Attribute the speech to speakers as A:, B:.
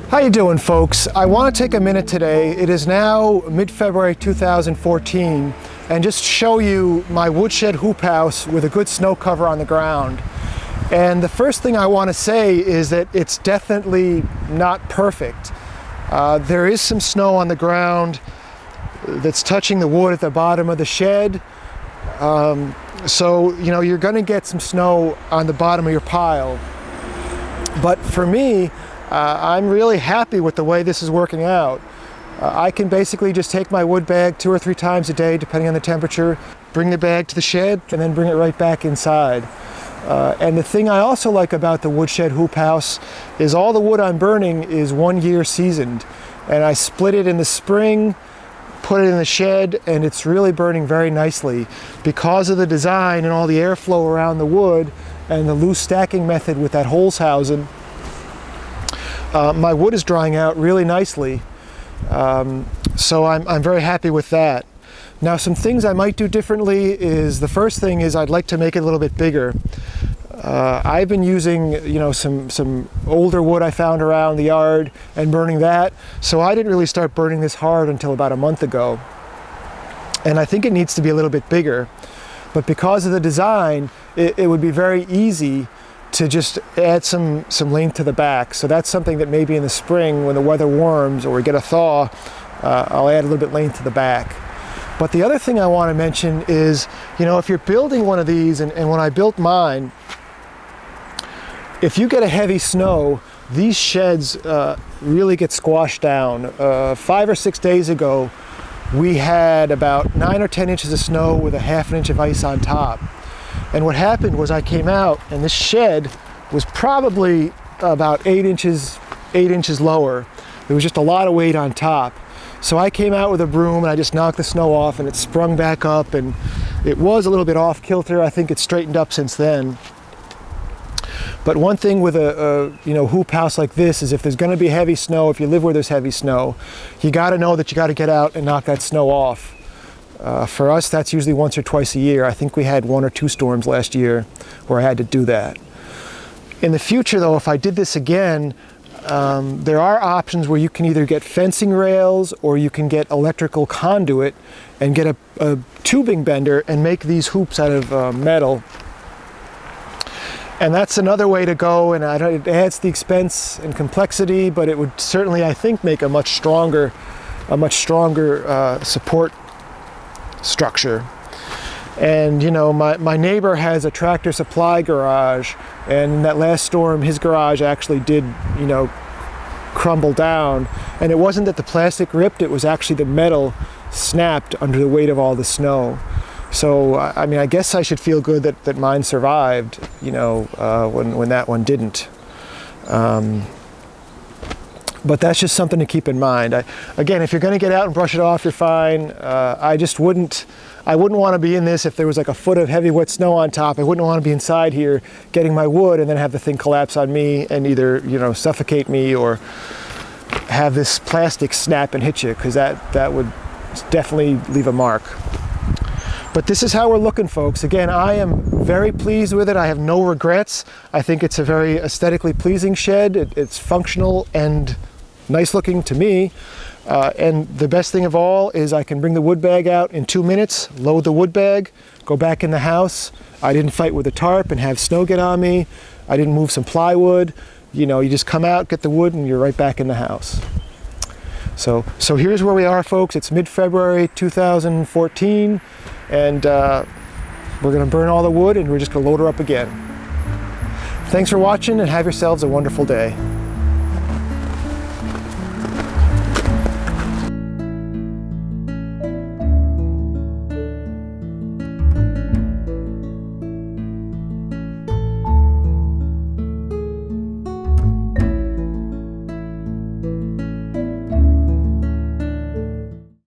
A: How you doing, folks? I want to take a minute today. It is now mid-February 2014, and just show you my woodshed hoop house with a good snow cover on the ground. And the first thing I want to say is that it's definitely not perfect. There is some snow on the ground that's touching the wood at the bottom of the shed. So, you know, you're going to get some snow on the bottom of your pile. But for me, I'm really happy with the way this is working out. I can basically just take my wood bag 2 or 3 times a day, depending on the temperature, bring the bag to the shed, and then bring it right back inside. And the thing I also like about the woodshed hoop house is all the wood I'm burning is 1 year seasoned. And I split it in the spring, put it in the shed, and it's really burning very nicely. Because of the design and all the airflow around the wood and the loose stacking method with that hose housing, my wood is drying out really nicely. So I'm very happy with that. Now, some things I might do differently is, the first thing is I'd like to make it a little bit bigger. I've been using, you know, some older wood I found around the yard and burning that. So I didn't really start burning this hard until about a month ago. And I think it needs to be a little bit bigger. But because of the design, it would be very easy to just add some length to the back. So that's something that maybe in the spring when the weather warms or we get a thaw, I'll add a little bit length to the back. But the other thing I want to mention is, you know, if you're building one of these, and when I built mine, if you get a heavy snow, these sheds really get squashed down. 5 or 6 days ago, we had about 9 or 10 inches of snow with a ½ inch of ice on top. And what happened was I came out and this shed was probably about 8 inches lower. There was just a lot of weight on top. So I came out with a broom and I just knocked the snow off, and it sprung back up, and it was a little bit off kilter. I think it's straightened up since then. But one thing with a hoop house like this is, if there's going to be heavy snow, if you live where there's heavy snow, you got to know that you got to get out and knock that snow off. For us, that's usually once or twice a year. I think we had 1 or 2 storms last year where I had to do that. In the future, though, if I did this again, there are options where you can either get fencing rails or you can get electrical conduit and get a tubing bender and make these hoops out of metal. And that's another way to go, and it adds the expense and complexity, but it would certainly, I think, make a much stronger support structure. And you know, my neighbor has a Tractor Supply garage, and in that last storm his garage actually did, you know, crumble down. And it wasn't that the plastic ripped, it was actually the metal snapped under the weight of all the snow. So I mean, I guess I should feel good that mine survived, you know, when that one didn't. But that's just something to keep in mind. Again, if you're going to get out and brush it off, you're fine. I wouldn't want to be in this if there was like a foot of heavy wet snow on top. I wouldn't want to be inside here getting my wood and then have the thing collapse on me and either, you know, suffocate me or have this plastic snap and hit you, because that would definitely leave a mark. But this is how we're looking, folks. Again, I am very pleased with it. I have no regrets. I think it's a very aesthetically pleasing shed. It's functional and nice looking to me. And the best thing of all is I can bring the wood bag out in 2 minutes, load the wood bag, go back in the house. I didn't fight with a tarp and have snow get on me. I didn't move some plywood. You know, you just come out, get the wood, and you're right back in the house. So here's where we are, folks. It's mid-February 2014, and we're going to burn all the wood, and we're just going to load her up again. Thanks for watching, and have yourselves a wonderful day.